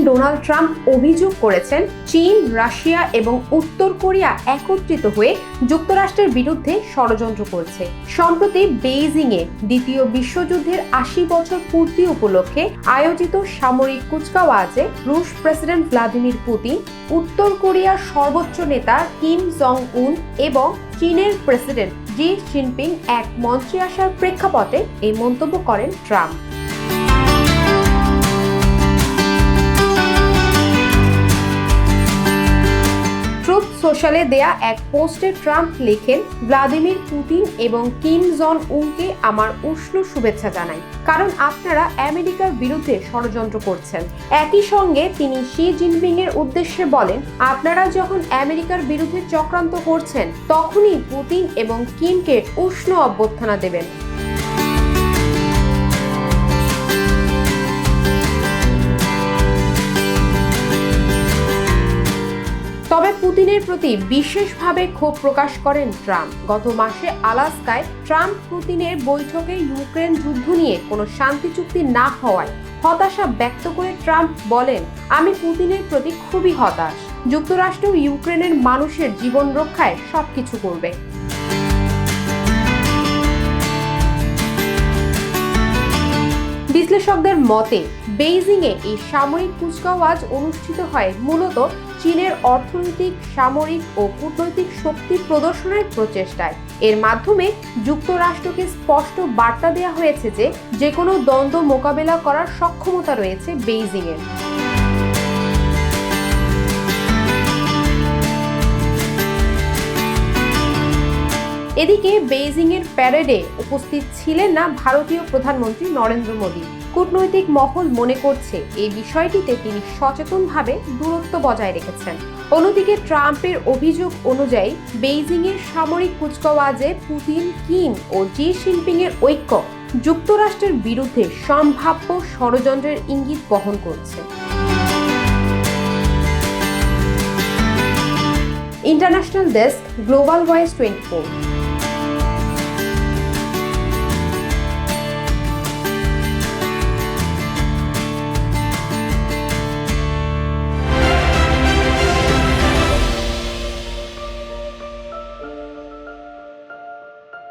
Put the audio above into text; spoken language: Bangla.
প্রেসিডেন্ট ডোনাল্ড ট্রাম্প অভিযোগ করেছেন চীন, রাশিয়া এবং উত্তর কোরিয়া একত্রিত হয়ে যুক্তরাষ্ট্রের বিরুদ্ধে ষড়যন্ত্র করছে। সম্প্রতি বেইজিংয়ে দ্বিতীয় বিশ্বযুদ্ধের ৮০ বছর পূর্তি উপলক্ষে আয়োজিত সামরিক কুচকাওয়াজে রুশ প্রেসিডেন্ট ভ্লাদিমির পুতিন, উত্তর কোরিয়ার সর্বোচ্চ নেতা কিম জং উন এবং চীনের প্রেসিডেন্ট জি জিনপিং এক মঞ্চে আসার প্রেক্ষাপটে এই মন্তব্য করেন ট্রাম্প। ট্রুথ সোশ্যালে দেয়া এক পোস্টে ট্রাম্প লেখেন, ভ্লাদিমির পুতিন এবং কিম জন উনকে আমার উষ্ণ শুভেচ্ছা জানাই, কারণ আপনারা আমেরিকার বিরুদ্ধে ষড়যন্ত্র করছেন। একই সঙ্গে তিনি শি জিনপিং এর উদ্দেশ্যে বলেন, আপনারা যখন আমেরিকার বিরুদ্ধে চক্রান্ত করছেন তখনই পুতিন এবং কিমকে উষ্ণ অভ্যর্থনা দেবেন। তবে পুতিনের প্রতি বিশেষভাবে ক্ষোভ প্রকাশ করেন ট্রাম্প। গত মাসে আলাস্কায় ট্রাম্প পুতিনের বৈঠকে ইউক্রেন যুদ্ধ নিয়ে কোনো শান্তি চুক্তি না হওয়ায় হতাশা ব্যক্ত করে ট্রাম্প বলেন, আমি পুতিনের প্রতি খুবই হতাশ। যুক্তরাষ্ট্র ইউক্রেনের মানুষের জীবন রক্ষায় সবকিছু করবে। বিশ্লেষকদের মতে বেইজিংয়ে এই সামরিক কুচকাওয়াজ অনুষ্ঠিত হয় মূলত চীনের অর্থনৈতিক, সামরিক ও কূটনৈতিক শক্তি প্রদর্শনের প্রচেষ্টায়। এর মাধ্যমে যুক্তরাষ্ট্রকে স্পষ্ট বার্তা দেওয়া হয়েছে যে কোনো দ্বন্দ্ব মোকাবেলা করার সক্ষমতা রয়েছে বেইজিংয়ের। এদিকে বেইজিংয়ের প্যারেডে উপস্থিত ছিলেন না ভারতীয় প্রধানমন্ত্রী নরেন্দ্র মোদী। কূটনৈতিক মহল মনে করছে এই বিষয়টিতে তিনি সচেতনভাবে দূরত্ব বজায় রেখেছেন। অন্যদিকে ট্রাম্পের অভিযোগ অনুযায়ী বেইজিংয়ের সামরিক কুচকাওয়াজে পুতিন, কিম ও জি জিনপিং এর ঐক্য যুক্তরাষ্ট্রের বিরুদ্ধে সম্ভাব্য ষড়যন্ত্রের ইঙ্গিত বহন করছে। International desk, global voice 24।